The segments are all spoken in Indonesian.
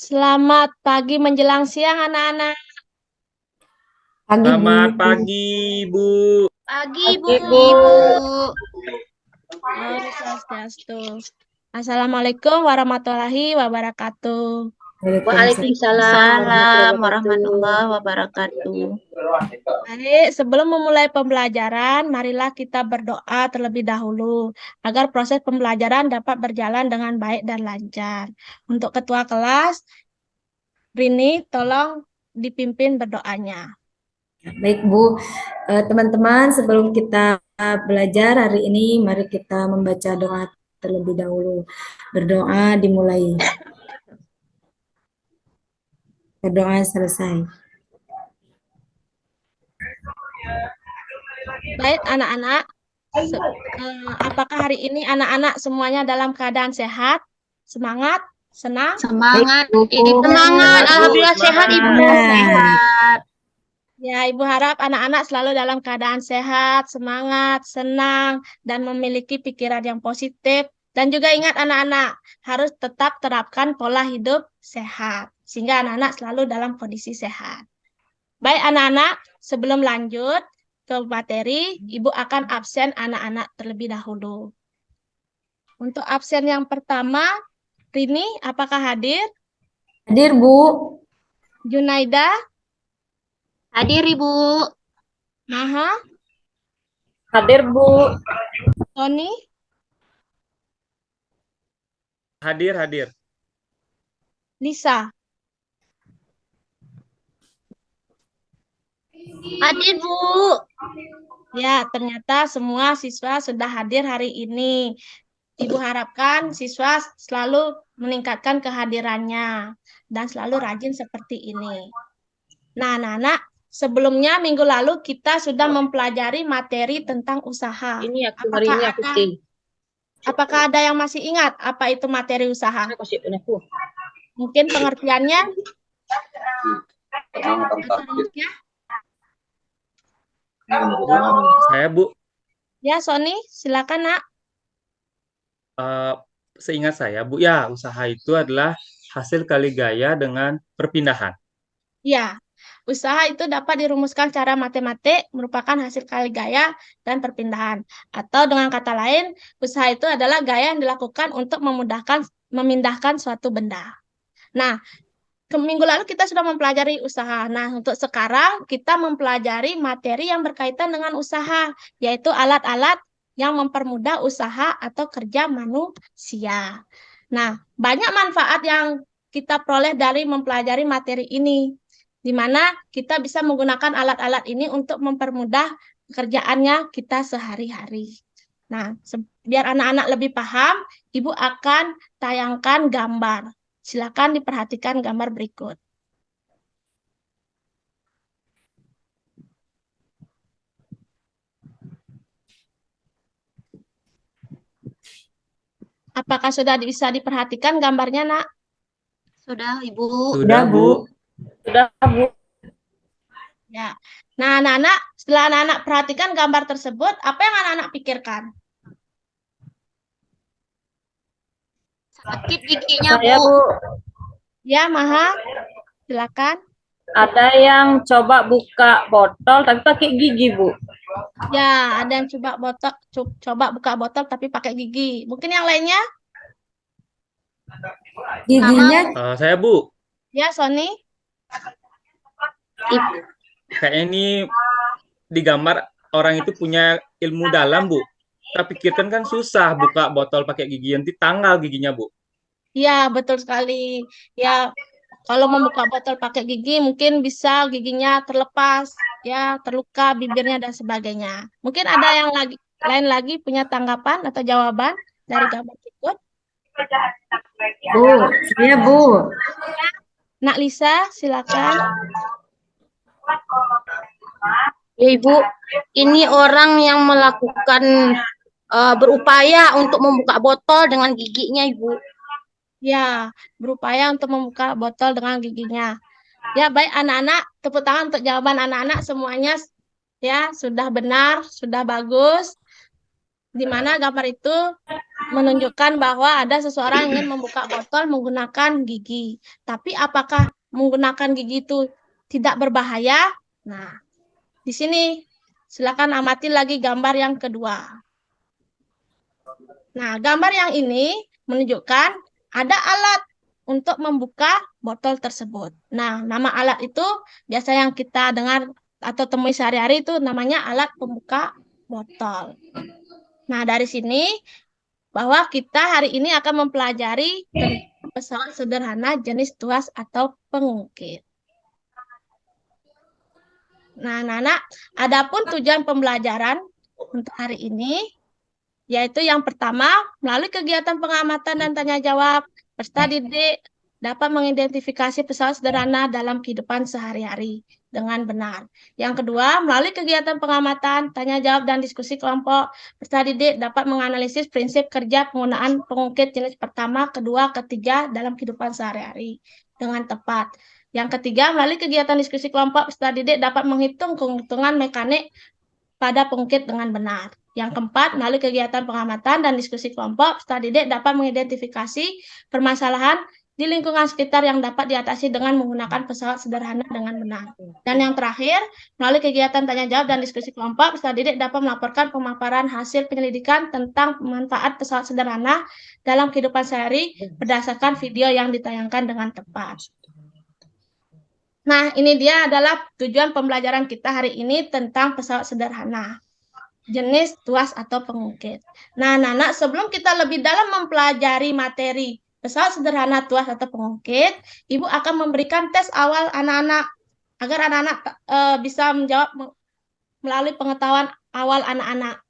Selamat pagi menjelang siang anak-anak. Pagi, Bu. Selamat pagi, Bu. Pagi, Bu. Pagi, Bu. Ibu. Om Swastiastu. Assalamualaikum warahmatullahi wabarakatuh. Waalaikumsalam Waalaikumsalam warahmatullahi warahmatullahi wabarakatuh. wabarakatuh. Baik, sebelum memulai pembelajaran, marilah kita berdoa terlebih dahulu agar proses pembelajaran dapat berjalan dengan baik dan lancar. Untuk ketua kelas, Rini, tolong dipimpin berdoanya. Baik, Bu. Teman-teman, sebelum kita belajar hari ini, mari kita membaca doa terlebih dahulu. Berdoa dimulai. Berdoa selesai. Baik, anak-anak. Apakah hari ini anak-anak semuanya dalam keadaan sehat, semangat, senang? Semangat, Bu. Ibu. Semangat. Bu. Alhamdulillah sehat, Ibu. Semangat. Sehat. Ya, Ibu harap anak-anak selalu dalam keadaan sehat, semangat, senang, dan memiliki pikiran yang positif. Dan juga ingat anak-anak, harus tetap terapkan pola hidup sehat, sehingga anak-anak selalu dalam kondisi sehat. Baik anak-anak, sebelum lanjut ke materi, Ibu akan absen anak-anak terlebih dahulu. Untuk absen yang pertama, Rini, apakah hadir? Hadir, Bu. Junaida, Hadir, Ibu. Maha, Hadir, Bu. Tony, Hadir, hadir. Lisa. Hadir, Bu. Ya, ternyata semua siswa sudah hadir hari ini. Ibu harapkan siswa selalu meningkatkan kehadirannya dan selalu rajin seperti ini. Nah, anak-anak, sebelumnya minggu lalu kita sudah mempelajari materi tentang usaha. Ini aku hari ini aku sih. Apakah ada yang masih ingat apa itu materi usaha? Aku sih aku. Mungkin pengertiannya? Atau rumusnya? Saya, Bu, Ya, Sony, silakan, Nak. eh, seingat saya, Bu, ya, usaha itu adalah hasil kali gaya dengan perpindahan. Ya, usaha itu dapat dirumuskan secara matematik merupakan hasil kali gaya dan perpindahan. Atau dengan kata lain, usaha itu adalah gaya yang dilakukan untuk memindahkan suatu benda. Nah, minggu lalu kita sudah mempelajari usaha. Nah, untuk sekarang kita mempelajari materi yang berkaitan dengan usaha, yaitu alat-alat yang mempermudah usaha atau kerja manusia. Nah, banyak manfaat yang kita peroleh dari mempelajari materi ini, di mana kita bisa menggunakan alat-alat ini untuk mempermudah pekerjaannya kita sehari-hari. Nah, biar anak-anak lebih paham, Ibu akan tayangkan gambar. Silakan diperhatikan gambar berikut. Apakah sudah bisa diperhatikan gambarnya, Nak? Sudah, Ibu. Sudah, Bu. Sudah, Bu. Ya. Nah, anak-anak, setelah anak-anak perhatikan gambar tersebut, apa yang anak-anak pikirkan? Sakit giginya, Saya, Bu. Bu. Ya, Maha, silakan. Ada yang coba buka botol tapi pakai gigi, Bu. Ya, ada yang coba buka botol tapi pakai gigi. Mungkin yang lainnya? Giginya Saya, Bu, Ya, Sony. kayak ini di gambar orang itu punya ilmu dalam, Bu. Kita pikirkan kan susah buka botol pakai gigi, nanti tanggal giginya, Bu. Ya, betul sekali. Ya, kalau membuka botol pakai gigi, mungkin bisa giginya terlepas, ya, terluka bibirnya dan sebagainya. Mungkin ada yang lain lagi punya tanggapan atau jawaban dari gambar berikut. Bu, saya, Bu. Nak Lisa, silakan. Ya, Ibu. Ini orang yang melakukan berupaya untuk membuka botol dengan giginya, Ibu. Ya, berupaya untuk membuka botol dengan giginya. Ya, baik anak-anak, tepuk tangan untuk jawaban anak-anak semuanya ya sudah benar, sudah bagus. di mana gambar itu menunjukkan bahwa ada seseorang yang ingin membuka botol menggunakan gigi. Tapi apakah menggunakan gigi itu tidak berbahaya? Nah, di sini silakan amati lagi gambar yang kedua. Nah, gambar yang ini menunjukkan ada alat untuk membuka botol tersebut. Nah, nama alat itu biasa yang kita dengar atau temui sehari-hari itu namanya alat pembuka botol. Nah, dari sini bahwa kita hari ini akan mempelajari tentang pesawat sederhana jenis tuas atau pengukir. Nah, anak-anak, adapun tujuan pembelajaran untuk hari ini yaitu yang pertama, melalui kegiatan pengamatan dan tanya jawab, peserta didik dapat mengidentifikasi pesawat sederhana dalam kehidupan sehari-hari dengan benar. Yang kedua, melalui kegiatan pengamatan, tanya jawab, dan diskusi kelompok, peserta didik dapat menganalisis prinsip kerja penggunaan pengukir jenis pertama, kedua, ketiga dalam kehidupan sehari-hari dengan tepat. Yang ketiga, melalui kegiatan diskusi kelompok, peserta didik dapat menghitung keuntungan mekanik pada pengukir dengan benar. Yang keempat, melalui kegiatan pengamatan dan diskusi kelompok, peserta didik dapat mengidentifikasi permasalahan di lingkungan sekitar yang dapat diatasi dengan menggunakan pesawat sederhana dengan benar. Dan yang terakhir, melalui kegiatan tanya jawab dan diskusi kelompok, peserta didik dapat melaporkan pemaparan hasil penyelidikan tentang manfaat pesawat sederhana dalam kehidupan sehari berdasarkan video yang ditayangkan dengan tepat. Nah, ini dia adalah tujuan pembelajaran kita hari ini tentang pesawat sederhana jenis tuas atau pengukir. Nah, anak-anak, sebelum kita lebih dalam mempelajari materi pesawat sederhana tuas atau pengukir, Ibu akan memberikan tes awal anak-anak agar anak-anak bisa menjawab melalui pengetahuan awal anak-anak.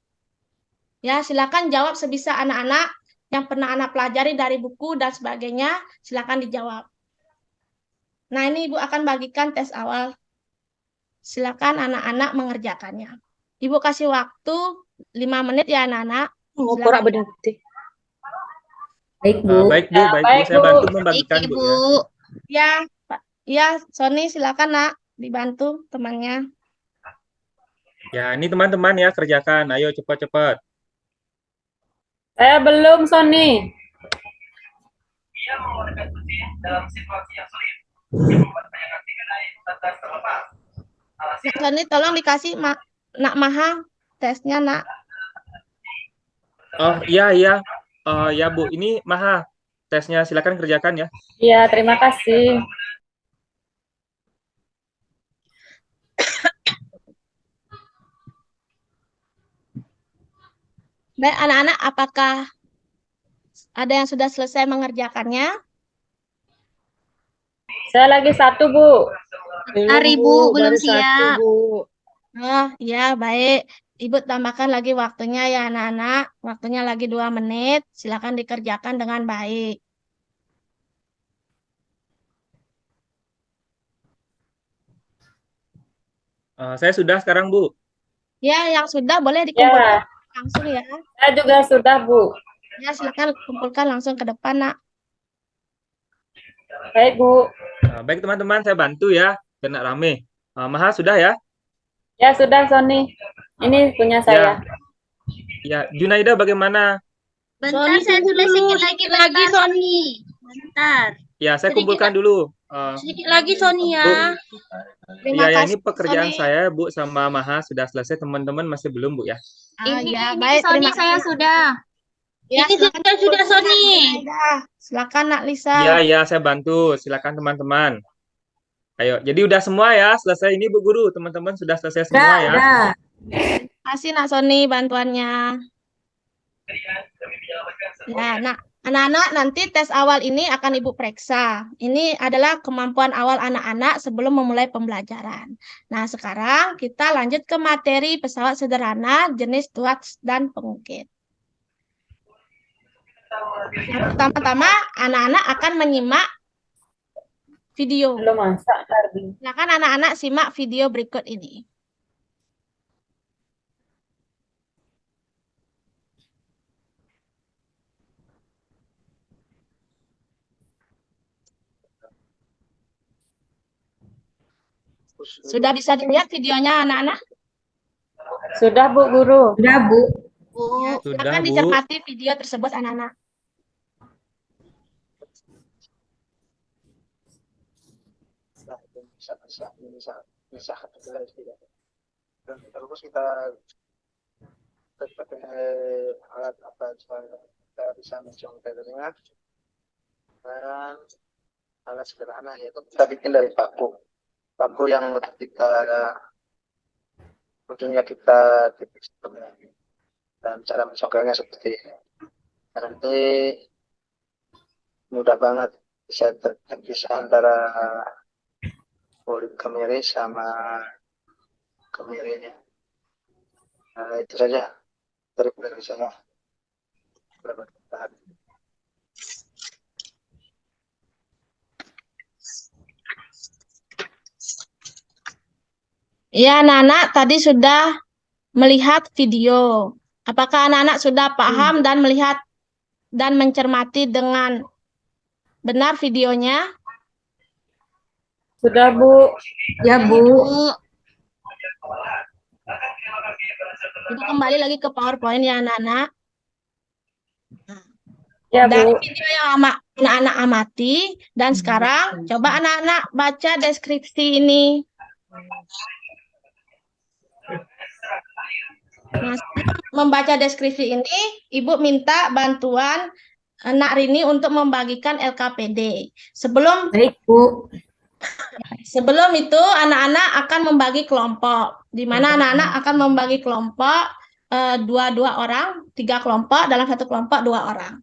Ya, silakan jawab sebisa anak-anak yang pernah anak pelajari dari buku dan sebagainya, silakan dijawab. Nah, ini Ibu akan bagikan tes awal. Silakan anak-anak mengerjakannya. Ibu kasih waktu 5 menit ya anak-anak. Ngoporak berarti. Baik, Bu. Baik Bu, baik Bu. Saya bantu membagikan Bu ya. Ya, Pak. Ya, Sony silakan Nak dibantu temannya. Ya, ini teman-teman ya kerjakan. Ayo cepat-cepat. Saya belum, Sony. Sony tolong dikasih Nak Maha tesnya Nak. Oh iya iya. Ya Bu, ini Maha tesnya silakan kerjakan ya. Iya, terima kasih. Baik anak-anak, apakah ada yang sudah selesai mengerjakannya? Saya lagi satu, Bu. Hari Bu, belum siap. Oh, ya baik. Ibu tambahkan lagi waktunya ya anak-anak. Waktunya lagi 2 menit. Silakan dikerjakan dengan baik. Saya sudah sekarang Bu. Ya, yang sudah boleh dikumpulkan Ya, langsung ya. saya juga sudah, Bu. Ya, silakan kumpulkan langsung ke depan, Nak. Baik, Bu. Baik teman-teman, saya bantu ya. Kena rame. Maha sudah ya? Ya, sudah, Sony. Ini punya saya. Ya, Junaida bagaimana? Bentar, Sony saya tunggu tulis dulu. sedikit lagi, Sony. Bentar. Ya, saya Sedikit kumpulkan dulu. Sedikit lagi, Sony ya. Terima Ya, kasih, ini pekerjaan Sony. saya Bu sama Maha sudah selesai. Teman-teman masih belum Bu ya? Ini, Ya, ini baik. Sony Terima saya kasih. sudah. Ya, Ini silakan saya sudah, kumpulkan, Sony. Nak Junaida. Silakan, Nak Lisa. Iya, iya, saya bantu. Silakan teman-teman. Ayo, jadi udah semua ya selesai ini Bu Guru. Teman-teman sudah selesai semua ya. Udah. Terima kasih, Nak Sony, bantuannya. Ya, nah, anak-anak nanti tes awal ini akan Ibu periksa. Ini adalah kemampuan awal anak-anak sebelum memulai pembelajaran. Nah, sekarang kita lanjut ke materi pesawat sederhana jenis tuas dan pengukir. Yang pertama-tama, anak-anak akan menyimak video. Belum masak tadi. Silakan anak-anak simak video berikut ini. Sudah bisa dilihat videonya anak-anak? Sudah, Bu Guru. Udah, Bu. Bu. Sudah, Silakan Bu. dicermati video tersebut anak-anak. Nah, itu bisa kategorize tidak. Dan terus kita pakai alat apa supaya kita bisa mencontohnya dan alat sederhana yaitu kita bikin dari paku yang ketika ujungnya kita tipis dan cara mencongkelnya seperti ini. Nanti mudah banget bisa terpisah antara kulit kemiri sama kemirinya. Nah, itu saja dari saya. Selamat bertahan. Ya, anak-anak tadi sudah melihat video. Apakah anak-anak sudah paham dan melihat dan mencermati dengan benar videonya? Sudah, Bu. Ya, Bu. Bu. Kita kembali lagi ke PowerPoint ya anak-anak. Ya, Dari Bu. video yang anak-anak amati, dan sekarang coba anak-anak baca deskripsi ini. Nah, sebelum membaca deskripsi ini, Ibu minta bantuan Nak Rini untuk membagikan LKPD. Baik, Bu. Sebelum itu, anak-anak akan membagi kelompok, di mana anak-anak akan membagi kelompok dua orang, 3 kelompok, dalam satu kelompok 2 orang.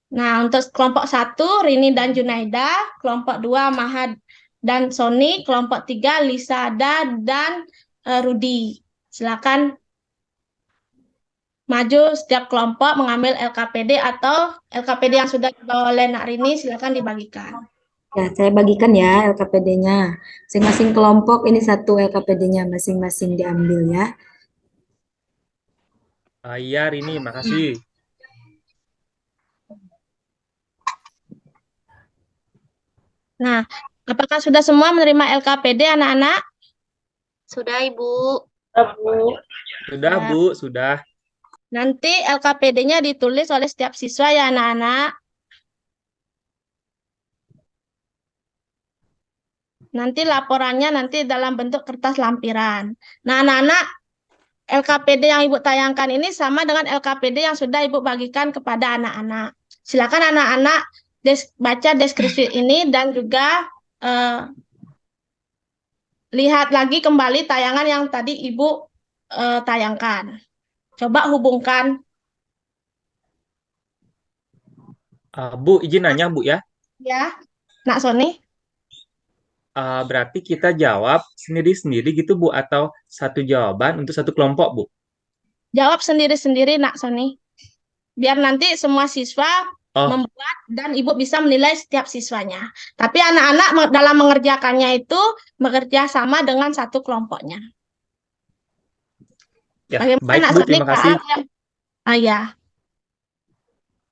Nah, untuk kelompok 1, Rini dan Junaida, kelompok 2, Mahad dan Sony, kelompok 3, Lisada dan Rudi. Silakan maju setiap kelompok mengambil LKPD atau LKPD yang sudah dibawa oleh Nak Rini, silakan dibagikan. Ya, saya bagikan ya LKPD-nya. Masing-masing kelompok ini satu LKPD-nya masing-masing diambil ya. Iya, Rini, makasih. Nah, apakah sudah semua menerima LKPD anak-anak? Sudah, Ibu. Sudah, Bu. Sudah, Ya. Bu, sudah. Nanti LKPD-nya ditulis oleh setiap siswa ya anak-anak. Nanti laporannya nanti dalam bentuk kertas lampiran. Nah, anak-anak, LKPD yang Ibu tayangkan ini sama dengan LKPD yang sudah Ibu bagikan kepada anak-anak. Silakan anak-anak baca deskripsi ini dan juga lihat lagi kembali tayangan yang tadi Ibu tayangkan. Coba hubungkan. Bu, izin nanya, Bu ya. Ya, Nak Sony. Berarti kita jawab sendiri-sendiri gitu, Bu, atau satu jawaban untuk satu kelompok, Bu? Jawab sendiri-sendiri, Nak Sony. Biar nanti semua siswa Oh, membuat dan Ibu bisa menilai setiap siswanya. Tapi anak-anak dalam mengerjakannya itu bekerja sama dengan satu kelompoknya. ya, Bagaimana baik, Nak Bu, Sony? terima kasih. Ya.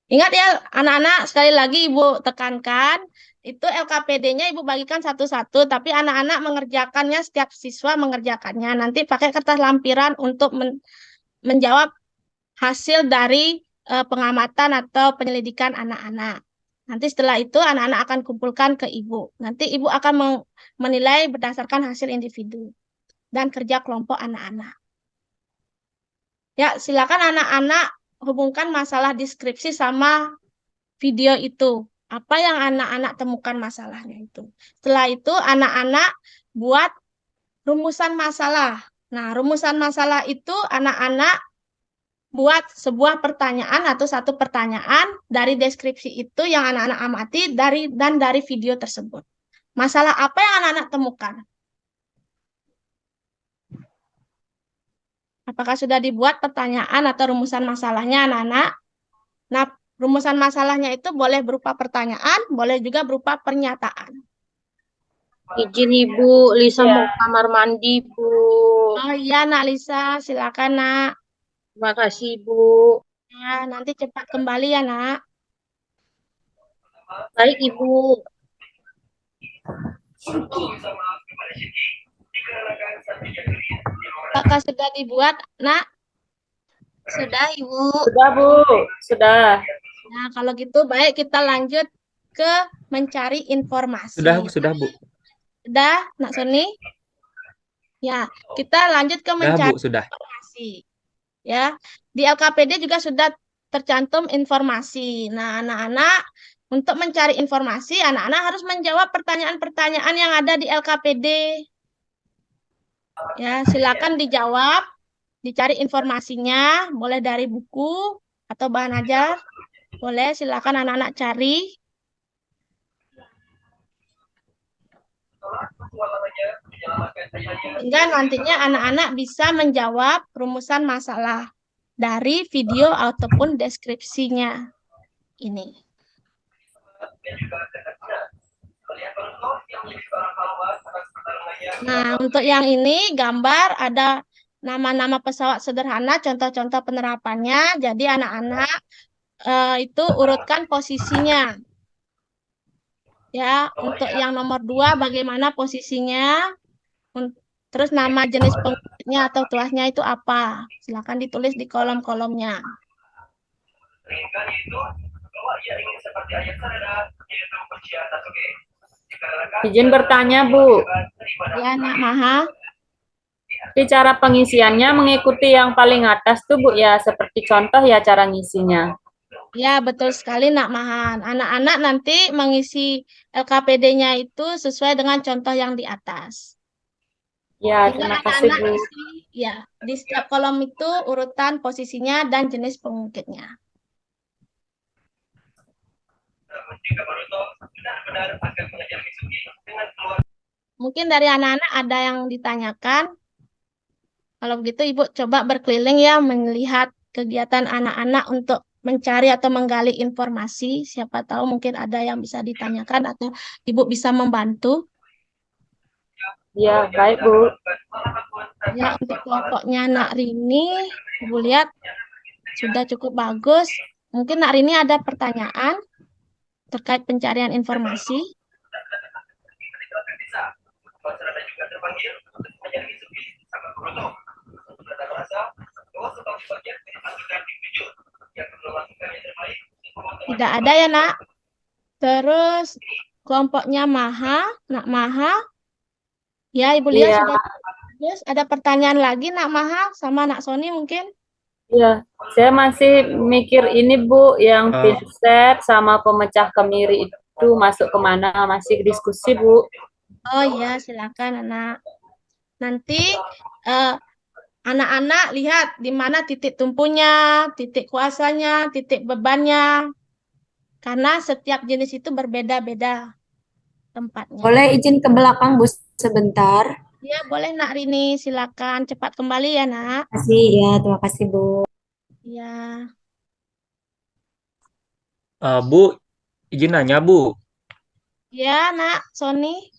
Ingat ya, anak-anak, sekali lagi Ibu tekankan, itu LKPD-nya Ibu bagikan satu-satu, tapi anak-anak mengerjakannya, setiap siswa mengerjakannya. Nanti pakai kertas lampiran untuk menjawab hasil dari pengamatan atau penyelidikan anak-anak. Nanti setelah itu anak-anak akan kumpulkan ke Ibu. Nanti Ibu akan menilai berdasarkan hasil individu dan kerja kelompok anak-anak. Ya, silakan anak-anak hubungkan masalah deskripsi sama video itu. Apa yang anak-anak temukan masalahnya itu. Setelah itu anak-anak buat rumusan masalah. Nah, rumusan masalah itu anak-anak buat sebuah pertanyaan atau satu pertanyaan dari deskripsi itu yang anak-anak amati dari video tersebut. Masalah apa yang anak-anak temukan? Apakah sudah dibuat pertanyaan atau rumusan masalahnya anak-anak? Nah, rumusan masalahnya itu boleh berupa pertanyaan, boleh juga berupa pernyataan. Izin Ibu, Lisa Ya. mau kamar mandi, Bu. Oh iya, Nak Lisa, silakan Nak. Terima kasih, Bu. Ya, nanti cepat kembali ya, Nak. Baik, Ibu. Apakah sudah dibuat, Nak? sudah Ibu. Sudah, Bu. Sudah. Nah, kalau gitu baik kita lanjut ke mencari informasi. Sudah, Bu. Sudah, Nak Sony? Ya, kita lanjut ke Sudah, mencari Bu, sudah. informasi. Ya, di LKPD juga sudah tercantum informasi. Nah, anak-anak untuk mencari informasi, anak-anak harus menjawab pertanyaan-pertanyaan yang ada di LKPD. Ya, silakan dijawab, dicari informasinya, boleh dari buku atau bahan ajar. Boleh, silakan anak-anak cari. Sehingga nantinya anak-anak bisa menjawab rumusan masalah dari video ataupun deskripsinya ini. Nah, untuk yang ini gambar ada nama-nama pesawat sederhana, contoh-contoh penerapannya. Jadi anak-anak itu urutkan posisinya. Ya, untuk yang nomor 2 bagaimana posisinya? Terus nama jenis pengikutnya atau tuasnya itu apa? Silakan ditulis di kolom-kolomnya. Izin bertanya, Bu. Ya, Nak Maha. Di cara pengisiannya mengikuti yang paling atas tuh, Bu, ya. Seperti contoh ya cara ngisinya. Ya, betul sekali, Nak Mahan. Anak-anak nanti mengisi LKPD-nya itu sesuai dengan contoh yang di atas. Ya, Sehingga terima kasih, anak-anak Bu. isi, ya, di setiap kolom itu urutan posisinya dan jenis pengungkitnya. Mungkin dari anak-anak ada yang ditanyakan. Kalau begitu, Ibu coba berkeliling ya, melihat kegiatan anak-anak untuk mencari atau menggali informasi. Siapa tahu mungkin ada yang bisa ditanyakan atau Ibu bisa membantu. Ya, baik, Bu. Ya, untuk kelompoknya Nak Rini, Ibu lihat sudah cukup bagus. Mungkin Nak Rini ada pertanyaan terkait pencarian informasi. Tidak ada ya, Nak? Terus kelompoknya Maha, Nak Maha. Ya, Ibu lihat Iya. sudah bagus. Ada pertanyaan lagi, Nak Maha sama Nak Sony mungkin? Iya, saya masih mikir ini, Bu, yang pinset sama pemecah kemiri itu masuk kemana? Masih diskusi, Bu. Oh iya, silakan anak. Nanti anak-anak lihat di mana titik tumpunya, titik kuasanya, titik bebannya. Karena setiap jenis itu berbeda-beda tempatnya. Boleh izin ke belakang, Bu, sebentar. Ya, boleh Nak Rini, silakan cepat kembali ya, Nak. Terima kasih ya, terima kasih, Bu. Ya. Bu, izin nanya, Bu. Ya, Nak Sony.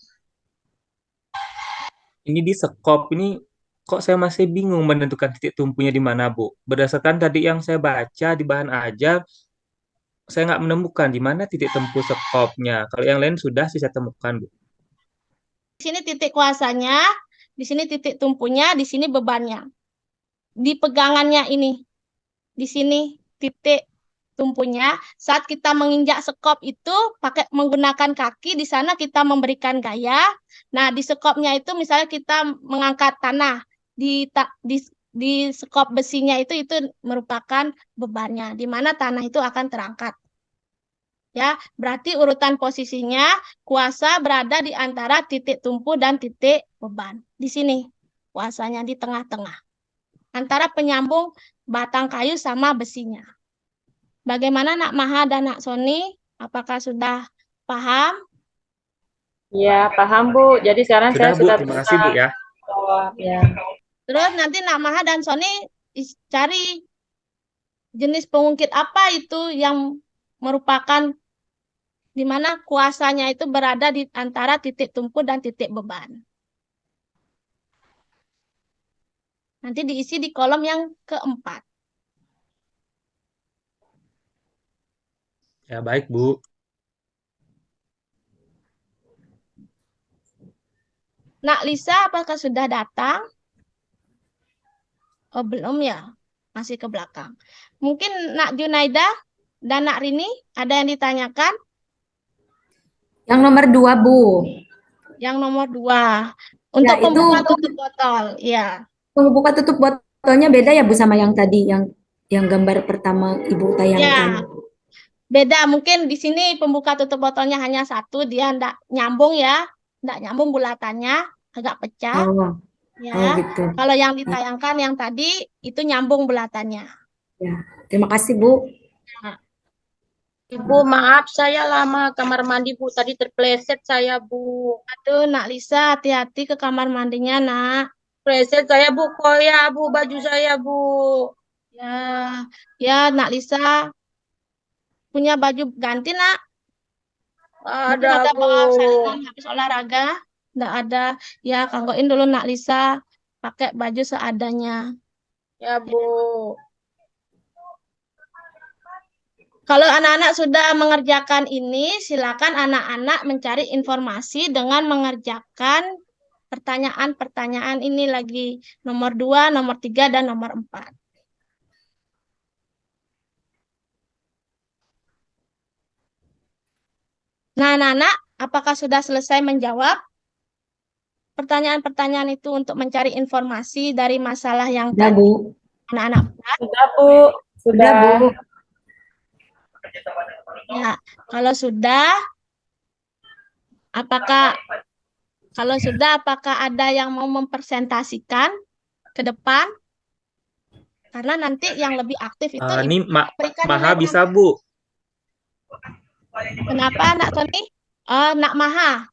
Ini di sekop ini kok saya masih bingung menentukan titik tumpunya di mana, Bu. Berdasarkan tadi yang saya baca di bahan ajar, saya nggak menemukan di mana titik tempuh sekopnya. Kalau yang lain sudah sih saya temukan, Bu. Di sini titik kuasanya, di sini titik tumpunya, di sini bebannya. Di pegangannya ini. Di sini titik tumpunya. Saat kita menginjak sekop itu pakai menggunakan kaki, di sana kita memberikan gaya. Nah, di sekopnya itu misalnya kita mengangkat tanah di sekop besinya itu merupakan bebannya, di mana tanah itu akan terangkat. Ya, berarti urutan posisinya kuasa berada di antara titik tumpu dan titik beban. Di sini kuasanya di tengah-tengah. Antara penyambung batang kayu sama besinya. Bagaimana Nak Maha dan Nak Sony? Apakah sudah paham? Ya, paham, Bu. Jadi sekarang Sudah, saya Bu. sudah Terima bisa kasih, Bu, ya. jawab, ya. Terus nanti Nak Maha dan Sony cari jenis pengungkit apa itu yang merupakan di mana kuasanya itu berada di antara titik tumpu dan titik beban. Nanti diisi di kolom yang keempat. Ya, baik, Bu. Nak Lisa, apakah sudah datang? Oh, belum ya? masih ke belakang. Mungkin Nak Junaida dan Nak Rini ada yang ditanyakan? Yang nomor 2, Bu. Yang nomor 2 untuk Ya, itu pembuka tutup botol. Ya, pembuka tutup botolnya beda ya Bu sama yang tadi yang gambar pertama Ibu tayangkan. ya. Beda, mungkin di sini pembuka tutup botolnya hanya satu, dia enggak nyambung ya, enggak nyambung bulatannya, agak pecah Oh, ya. gitu. Kalau yang ditayangkan yang tadi itu nyambung bulatannya. Ya, terima kasih Bu. Ibu, maaf saya lama kamar mandi, Bu. Tadi terpleset saya, Bu. Aduh, Nak Lisa, hati-hati ke kamar mandinya, Nak. Pleset saya, Bu. Koyak, Bu, baju saya, Bu. Ya, ya, Nak Lisa punya baju ganti, Nak. Mungkin Ada, ada Bu. bawa salinan habis olahraga. Enggak ada. Ya, kanggoin dulu Nak Lisa pakai baju seadanya. Ya, Bu. Kalau anak-anak sudah mengerjakan ini, silakan anak-anak mencari informasi dengan mengerjakan pertanyaan-pertanyaan ini lagi. Nomor 2, nomor 3, dan nomor 4. Nah, anak-anak, apakah sudah selesai menjawab pertanyaan-pertanyaan itu untuk mencari informasi dari masalah yang Sudah tadi Bu. anak-anak buat? Sudah, Bu. Sudah Sudah. Bu. Ya, kalau sudah, apakah apakah ada yang mau mempresentasikan ke depan? Karena nanti yang lebih aktif itu Ibu Ini berikan Maha nilai bisa tambah. Bu. Kenapa, Nak Tony? Oh, Nak Maha.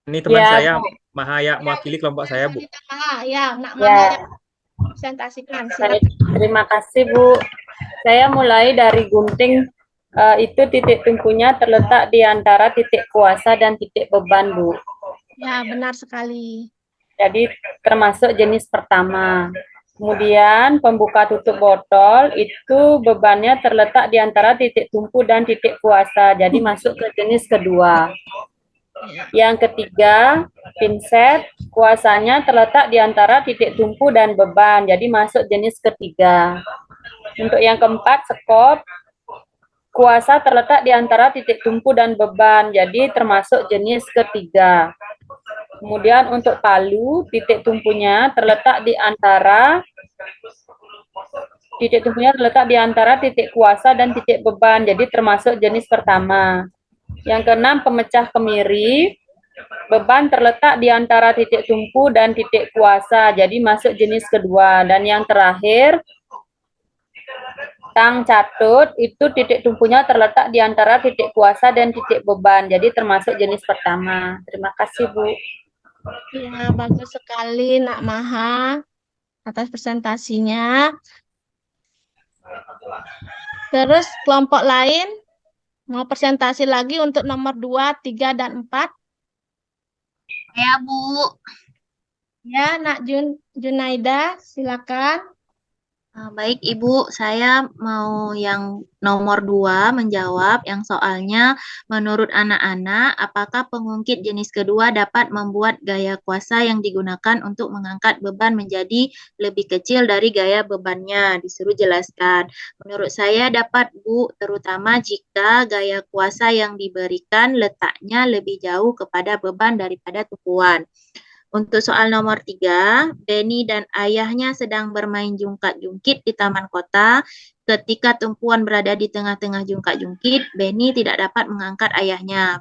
Ini teman Ya, saya, Bu. Maha ya mewakili kelompok saya Bu. Kita Maha, ya, Nak Ya. Maha yang presentasikan. Saya, Silakan. terima kasih, Bu. Saya mulai dari gunting. Itu titik tumpunya terletak di antara titik kuasa dan titik beban, Bu. Ya, benar sekali. Jadi termasuk jenis pertama. Kemudian pembuka tutup botol itu bebannya terletak di antara titik tumpu dan titik kuasa. Jadi masuk ke jenis kedua. Yang ketiga, pinset kuasanya terletak di antara titik tumpu dan beban. Jadi masuk jenis ketiga. Untuk yang keempat, sekop kuasa terletak di antara titik tumpu dan beban. Jadi termasuk jenis ketiga. Kemudian untuk palu, titik tumpunya terletak di antara titik kuasa dan titik beban. Jadi termasuk jenis pertama. Yang keenam, pemecah kemiri. Beban terletak di antara titik tumpu dan titik kuasa. Jadi masuk jenis kedua. Dan yang terakhir, tang catut, itu titik tumpunya terletak di antara titik kuasa dan titik beban. Jadi termasuk jenis pertama. Terima kasih, Bu. Ya, bagus sekali, Nak Maha, atas presentasinya. Terus kelompok lain mau presentasi lagi untuk nomor 2, 3, dan 4. Ya, Bu. Ya, Nak Junaida, silakan. Baik, Ibu. Saya mau yang nomor 2 menjawab yang soalnya menurut anak-anak, apakah pengungkit jenis kedua dapat membuat gaya kuasa yang digunakan untuk mengangkat beban menjadi lebih kecil dari gaya bebannya? Disuruh jelaskan. Menurut saya dapat, Bu, terutama jika gaya kuasa yang diberikan letaknya lebih jauh kepada beban daripada tumpuan. Untuk soal nomor 3, Benny dan ayahnya sedang bermain jungkat-jungkit di taman kota. Ketika tumpuan berada di tengah-tengah jungkat-jungkit, Benny tidak dapat mengangkat ayahnya.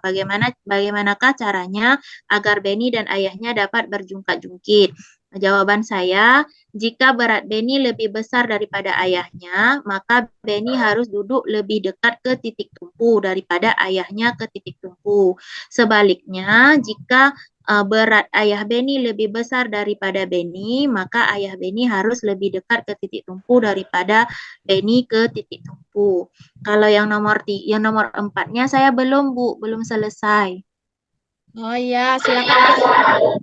Bagaimanakah caranya agar Benny dan ayahnya dapat berjungkat-jungkit? Jawaban saya, jika berat Benny lebih besar daripada ayahnya, maka Benny harus duduk lebih dekat ke titik tumpu daripada ayahnya ke titik tumpu. Sebaliknya, jika berat ayah Benny lebih besar daripada Benny, maka ayah Benny harus lebih dekat ke titik tumpu daripada Benny ke titik tumpu. Kalau yang nomor 4-nya saya belum, Bu, belum selesai. Oh ya, silakan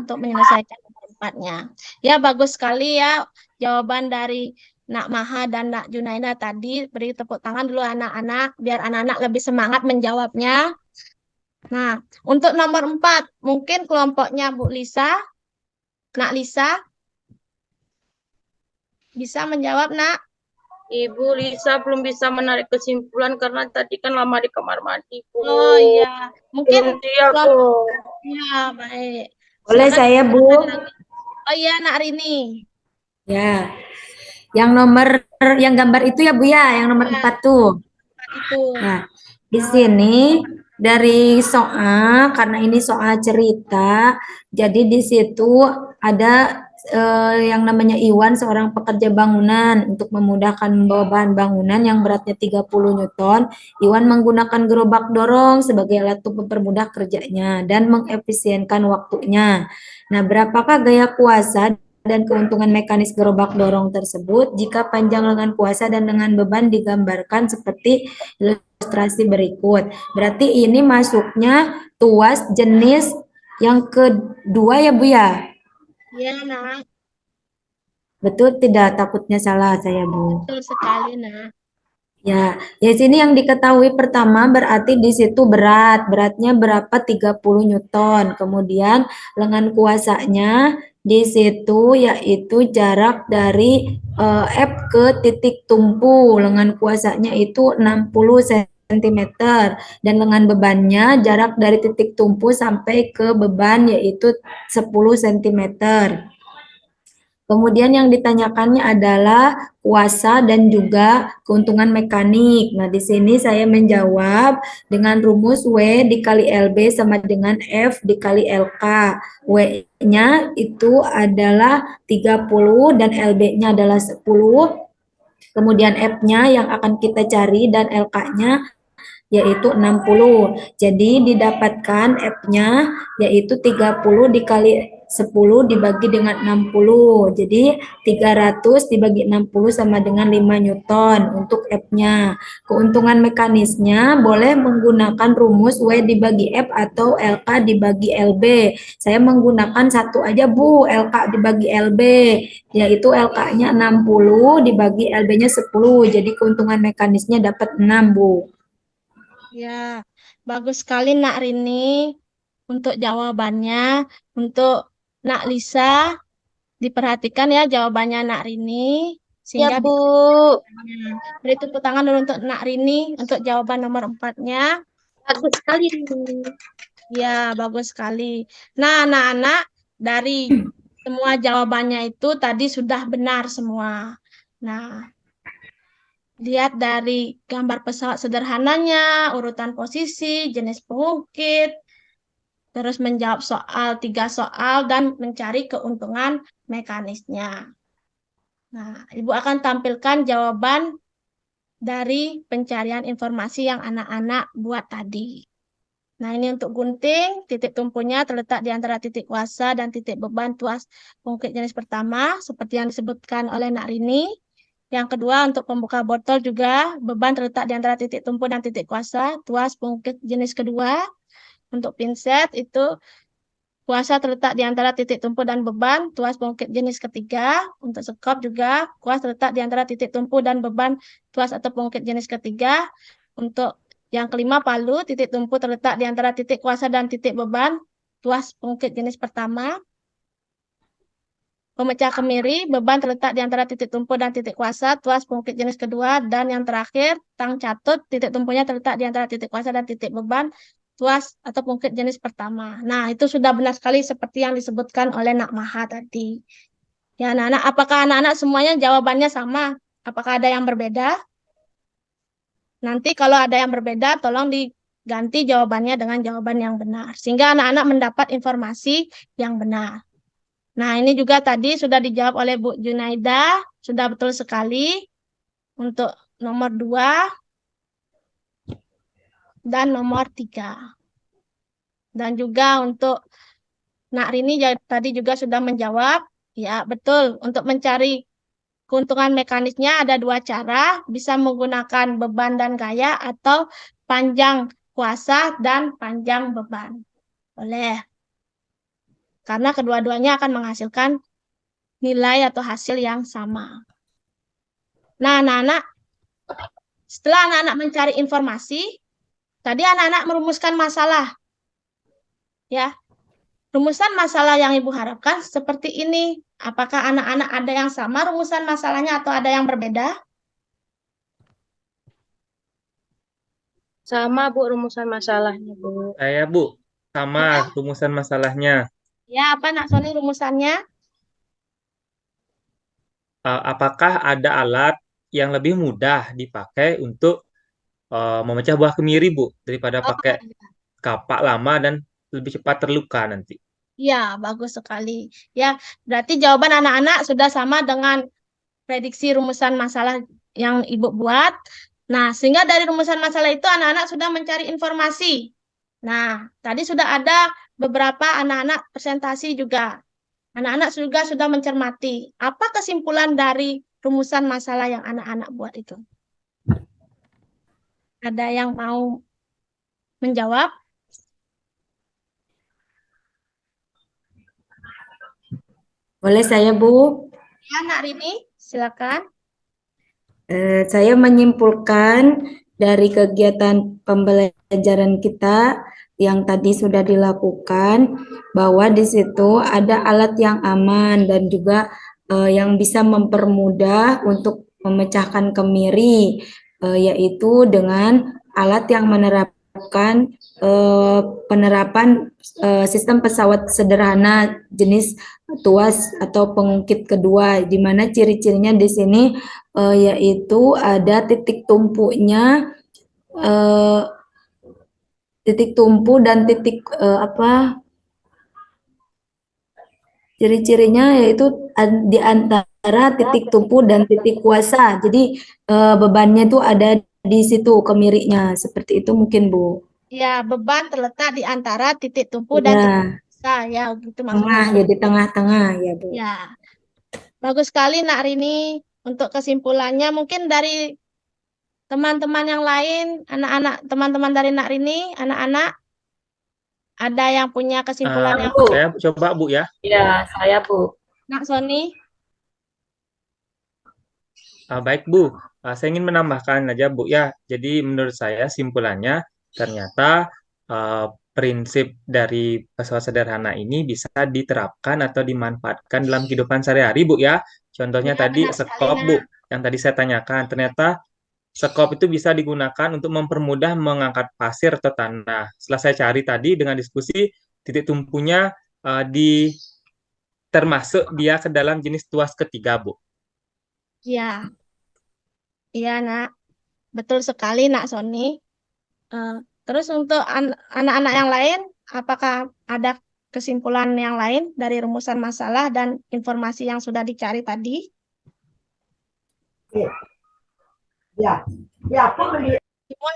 untuk menyelesaikan nomor 4-nya. Ya, bagus sekali ya jawaban dari Nak Maha dan Nak Junaida tadi. Beri tepuk tangan dulu anak-anak, biar anak-anak lebih semangat menjawabnya. Nah, untuk nomor 4, mungkin kelompoknya Bu Lisa, Nak Lisa, bisa menjawab, Nak? Ibu Lisa belum bisa menarik kesimpulan karena tadi kan lama di kamar mandi, Bu. Oh iya, mungkin Berhenti aku. ya baik. Boleh Silakan saya, Bu? lagi. Oh iya, Nak Rini. Ya. Yang nomor yang gambar itu ya Bu ya, yang nomor Ya, 4 tuh. itu. Ya. Di sini dari soal, karena ini soal cerita, jadi di situ ada yang namanya Iwan, seorang pekerja bangunan. Untuk memudahkan membawa bahan bangunan yang beratnya 30 Newton, Iwan menggunakan gerobak dorong sebagai alat untuk mempermudah kerjanya dan mengefisienkan waktunya. Nah, berapakah gaya kuasa dan keuntungan mekanis gerobak dorong tersebut jika panjang lengan kuasa dan lengan beban digambarkan seperti ilustrasi berikut. Berarti ini masuknya tuas jenis yang kedua ya Bu ya? Iya, Nak. Betul tidak? Takutnya salah saya Bu. Betul sekali, Nak. Ya, di sini yang diketahui pertama berarti di situ beratnya berapa 30 Newton. Kemudian lengan kuasanya di situ yaitu jarak dari F ke titik tumpu. Lengan kuasanya itu 60 cm dan lengan bebannya jarak dari titik tumpu sampai ke beban yaitu 10 cm. Kemudian yang ditanyakannya adalah kuasa dan juga keuntungan mekanik. Nah, di sini saya menjawab dengan rumus W dikali LB sama dengan F dikali LK. W-nya itu adalah 30 dan LB-nya adalah 10. Kemudian F-nya yang akan kita cari dan LK-nya yaitu 60. Jadi didapatkan F-nya yaitu 30 dikali 10 dibagi dengan 60. Jadi 300 dibagi 60 sama dengan 5 Newton untuk F-nya. Keuntungan mekanisnya boleh menggunakan rumus W dibagi F atau LK dibagi LB. Saya menggunakan satu aja Bu, LK dibagi LB, yaitu LK-nya 60 dibagi LB-nya 10. Jadi keuntungan mekanisnya dapat 6 Bu. Ya, bagus sekali Nak Rini untuk jawabannya. Untuk Nak Lisa, diperhatikan ya jawabannya Nak Rini. Ya, Sehingga Bu. beri tepuk tangan dulu untuk Nak Rini untuk jawaban nomor 4-nya. Bagus sekali. Ya, bagus sekali. Nah, anak-anak, dari semua jawabannya itu tadi sudah benar semua. Nah, lihat dari gambar pesawat sederhananya, urutan posisi, jenis pengukit, terus menjawab soal 3 soal, dan mencari keuntungan mekanisnya. Nah, Ibu akan tampilkan jawaban dari pencarian informasi yang anak-anak buat tadi. Nah, ini untuk gunting, titik tumpunya terletak di antara titik kuasa dan titik beban tuas pengukit jenis pertama, seperti yang disebutkan oleh Nak Rini. Yang kedua, untuk pembuka botol juga, beban terletak di antara titik tumpu dan titik kuasa, tuas pengukit jenis kedua. Untuk pinset, itu kuasa terletak di antara titik tumpu dan beban, tuas pengukit jenis ketiga. Untuk sekop juga, kuas terletak di antara titik tumpu dan beban, tuas atau pengukit jenis ketiga. Untuk yang kelima, palu, titik tumpu terletak di antara titik kuasa dan titik beban, tuas pengukit jenis pertama. Pemecah kemiri, beban terletak di antara titik tumpu dan titik kuasa, tuas pengukit jenis kedua, dan yang terakhir, tang catut, titik tumpunya terletak di antara titik kuasa dan titik beban, tuas atau pengukit jenis pertama. Nah, itu sudah benar sekali seperti yang disebutkan oleh Nak Maha tadi. Ya, anak-anak, apakah anak-anak semuanya jawabannya sama? Apakah ada yang berbeda? Nanti kalau ada yang berbeda, tolong diganti jawabannya dengan jawaban yang benar, sehingga anak-anak mendapat informasi yang benar. Nah, ini juga tadi sudah dijawab oleh Bu Junaida, sudah betul sekali untuk nomor 2 dan nomor 3. Dan juga untuk Nak Rini tadi juga sudah menjawab, ya betul, untuk mencari keuntungan mekanisnya ada 2 cara, bisa menggunakan beban dan gaya atau panjang kuasa dan panjang beban. Boleh. Karena kedua-duanya akan menghasilkan nilai atau hasil yang sama. Nah, anak-anak, setelah anak-anak mencari informasi, tadi anak-anak merumuskan masalah. Ya. Rumusan masalah yang Ibu harapkan seperti ini. Apakah anak-anak ada yang sama rumusan masalahnya atau ada yang berbeda? Sama Bu rumusan masalahnya Bu. Saya, Bu, sama rumusan masalahnya. Ya, apa Nak Soni rumusannya? Apakah ada alat yang lebih mudah dipakai untuk memecah buah kemiri, Bu, daripada Oh, pakai kapak lama dan lebih cepat terluka nanti? ya, bagus sekali. Ya, berarti jawaban anak-anak sudah sama dengan prediksi rumusan masalah yang Ibu buat. Nah, sehingga dari rumusan masalah itu anak-anak sudah mencari informasi. Nah, tadi sudah ada beberapa anak-anak presentasi juga. Anak-anak juga sudah mencermati. Apa kesimpulan dari rumusan masalah yang anak-anak buat itu? Ada yang mau menjawab? Boleh saya, Bu? Ya, Nak Rini, silakan. Saya menyimpulkan dari kegiatan pembelajaran kita yang tadi sudah dilakukan bahwa di situ ada alat yang aman dan juga yang bisa mempermudah untuk memecahkan kemiri, yaitu dengan alat yang menerapkan penerapan sistem pesawat sederhana jenis tuas atau pengungkit kedua, di mana ciri-cirinya di sini yaitu ada titik tumpunya, titik tumpu dan titik ciri-cirinya yaitu di antara titik tumpu dan titik kuasa. Jadi bebannya itu ada di situ kemirinya, seperti itu mungkin Bu. Ya, beban terletak di antara titik tumpu dan titik Ya, kuasa. Ya, gitu tengah, maksudnya. jadi tengah-tengah ya Bu. Ya, bagus sekali Nak Rini. Untuk kesimpulannya mungkin dari teman-teman yang lain, anak-anak, teman-teman dari Nak Rini, anak-anak, ada yang punya kesimpulan yang Bu. Saya coba, Bu, ya. Ya, saya Bu. Nak Soni? Baik, Bu. Saya ingin menambahkan aja, Bu, ya. Jadi menurut saya simpulannya ternyata prinsip dari pesawat sederhana ini bisa diterapkan atau dimanfaatkan dalam kehidupan sehari-hari, Bu, ya. Contohnya Ya, tadi benar sekali, sekop, Nak. Bu, yang tadi saya tanyakan. Ternyata sekop itu bisa digunakan untuk mempermudah mengangkat pasir atau tanah. Setelah saya cari tadi dengan diskusi, titik tumpunya termasuk dia ke dalam jenis tuas ketiga, Bu. Ya, iya Nak. Betul sekali Nak Soni. Terus untuk anak-anak yang lain, apakah ada kesimpulan yang lain dari rumusan masalah dan informasi yang sudah dicari tadi? Semua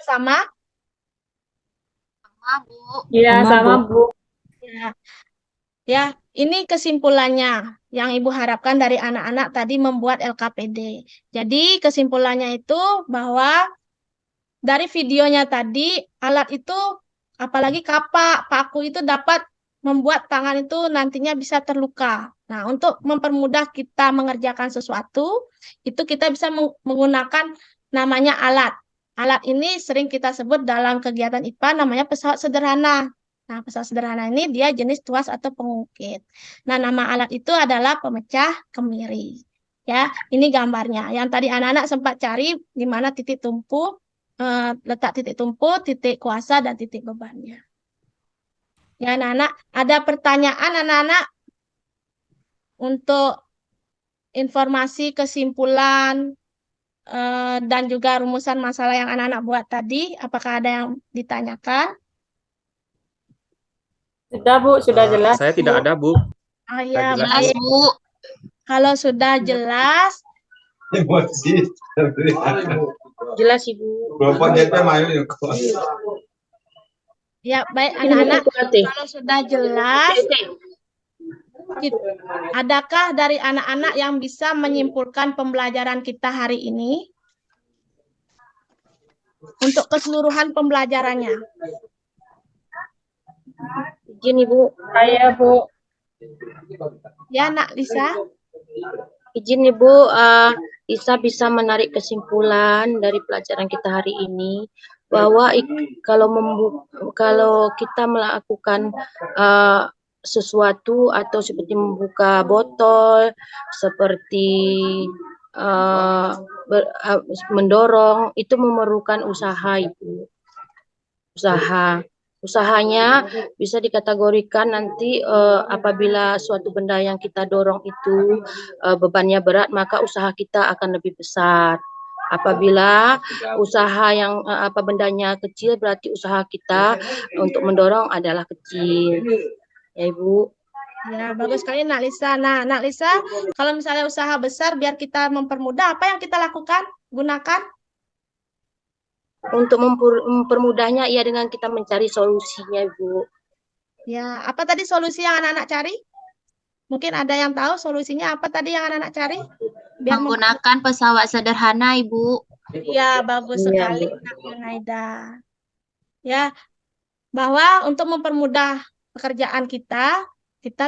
sama? Sama, Bu. Iya, sama Bu. Ya. Ya, ini kesimpulannya yang Ibu harapkan dari anak-anak tadi membuat LKPD. Jadi kesimpulannya itu bahwa dari videonya tadi, alat itu, apalagi kapak, paku itu dapat membuat tangan itu nantinya bisa terluka. Nah, untuk mempermudah kita mengerjakan sesuatu, itu kita bisa menggunakan namanya alat. Alat ini sering kita sebut dalam kegiatan IPA namanya pesawat sederhana. Nah, pesawat sederhana ini dia jenis tuas atau pengungkit. Nah, nama alat itu adalah pemecah kemiri. Ya, ini gambarnya. Yang tadi anak-anak sempat cari di mana titik tumpu, letak titik tumpu, titik kuasa, dan titik bebannya. Ya, anak-anak, ada pertanyaan anak-anak untuk informasi, kesimpulan, dan juga rumusan masalah yang anak-anak buat tadi? Apakah ada yang ditanyakan? Sudah Bu, sudah jelas. Saya tidak ada, Bu. Oh iya, Jelas, Jelas, baik. Bu. Kalau sudah jelas, Jelas Ibu. ya baik anak-anak, kalau sudah jelas, adakah dari anak-anak yang bisa menyimpulkan pembelajaran kita hari ini untuk keseluruhan pembelajarannya? Izin Ibu. Saya Bu. Ya, Nak Lisa. Izin Ibu, Lisa bisa menarik kesimpulan dari pelajaran kita hari ini bahwa kalau kita melakukan sesuatu atau seperti membuka botol, seperti mendorong, itu memerlukan usaha, Ibu. Usahanya bisa dikategorikan nanti apabila suatu benda yang kita dorong itu bebannya berat, maka usaha kita akan lebih besar. Apabila usaha yang bendanya kecil, berarti usaha kita untuk mendorong adalah kecil. Ya, Ibu. Ya, bagus sekali Nak Lisa. Nah, Nak Lisa, kalau misalnya usaha besar biar kita mempermudah, apa yang kita lakukan? Gunakan? Untuk mempermudahnya ya dengan kita mencari solusinya, Ibu. Ya, apa tadi solusi yang anak-anak cari? Mungkin ada yang tahu solusinya apa tadi yang anak-anak cari? Biar Menggunakan pesawat sederhana, Ibu. Iya, bagus Iya, sekali, Bu. Nak Yunaida. Ya, bahwa untuk mempermudah pekerjaan kita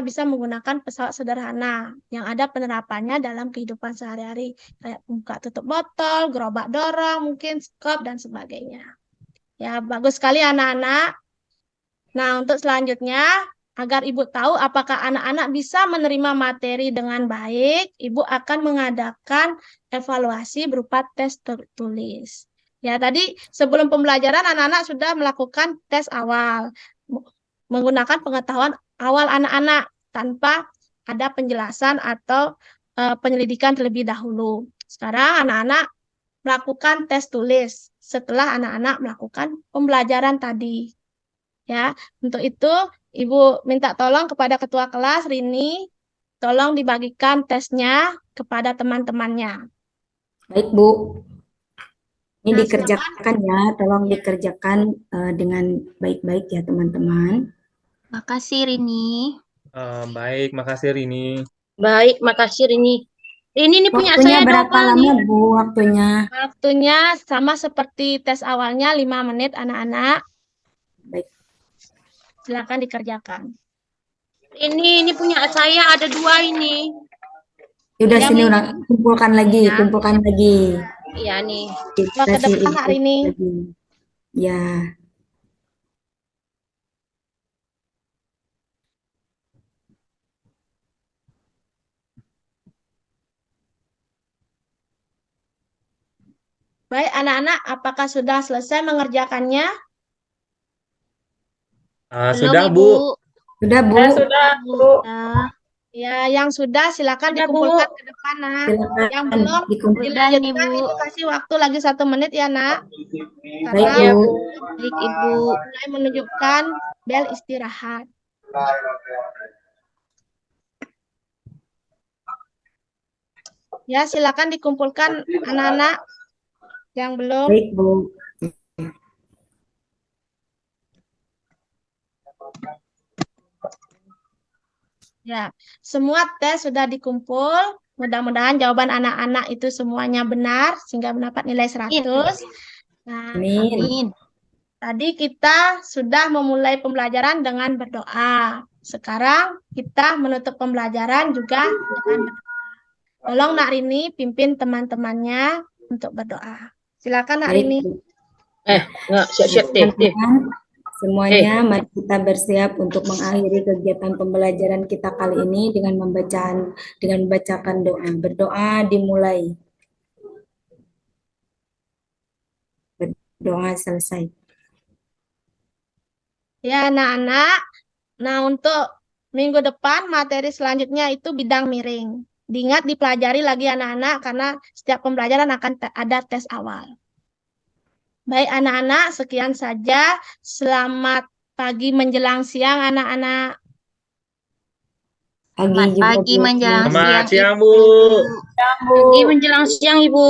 bisa menggunakan pesawat sederhana yang ada penerapannya dalam kehidupan sehari-hari, kayak buka tutup botol, gerobak dorong, mungkin skop dan sebagainya. Ya, bagus sekali anak-anak. Nah, untuk selanjutnya, agar Ibu tahu apakah anak-anak bisa menerima materi dengan baik, Ibu akan mengadakan evaluasi berupa tes tertulis. Ya, tadi sebelum pembelajaran anak-anak sudah melakukan tes awal menggunakan pengetahuan awal anak-anak tanpa ada penjelasan atau penyelidikan terlebih dahulu. Sekarang anak-anak melakukan tes tulis setelah anak-anak melakukan pembelajaran tadi. Ya, untuk itu Ibu minta tolong kepada ketua kelas Rini, tolong dibagikan tesnya kepada teman-temannya. Baik, Bu. Ini Nah, dikerjakan ya, tolong dikerjakan dengan baik-baik ya teman-teman. Makasih, Rini. Baik, makasih Rini. Baik, makasih Rini. Ini punya Waktunya saya berapa double lama, nih. Bu, waktunya? Waktunya sama seperti tes awalnya 5 menit anak-anak. Baik. Silakan dikerjakan. Ini punya saya ada 2 ini. Udah Yang sini ulang, kumpulkan lagi, Ya. kumpulkan lagi. Iya nih. Coba ke depan hari ini. Lagi. Ya. Baik, anak-anak, apakah sudah selesai mengerjakannya? Belum, Sudah, Ibu. Bu. Sudah, Bu. Sudah, Bu. Sudah. Ya, yang sudah silakan Sudah, dikumpulkan Bu. ke depan, Nak. Silakan Yang belum dikumpulkan. Sudah nih, dilanjutkan, Bu. Ibu kasih waktu lagi 1 menit ya, Nak. Baik, Karena Bu. Baik, Ibu. mulai menunjukkan bel istirahat. Ya, silakan dikumpulkan anak-anak yang belum. Baik, Bu. Ya, semua tes sudah dikumpul. Mudah-mudahan jawaban anak-anak itu semuanya benar sehingga mendapat nilai 100. Nah, Amin. Amin. tadi kita sudah memulai pembelajaran dengan berdoa. Sekarang kita menutup pembelajaran juga dengan berdoa. Tolong Nak Rini pimpin teman-temannya untuk berdoa. Silakan Nak Baik, Rini. Bu. Nggak siap-siap teh. Teman-teman, semuanya mari kita bersiap untuk mengakhiri kegiatan pembelajaran kita kali ini dengan membacakan doa. Berdoa dimulai. Berdoa selesai. Ya, anak-anak. Nah, untuk minggu depan materi selanjutnya itu bidang miring. Diingat dipelajari lagi anak-anak karena setiap pembelajaran akan ada tes awal. Baik anak-anak, sekian saja. Selamat pagi menjelang siang anak-anak. Selamat pagi menjelang Selamat siang, siang, Ibu. Bu. Pagi menjelang siang, Ibu.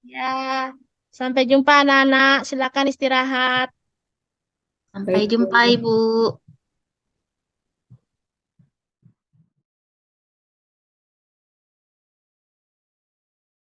Ya, sampai jumpa anak-anak. Silakan istirahat. Sampai jumpa, Ibu.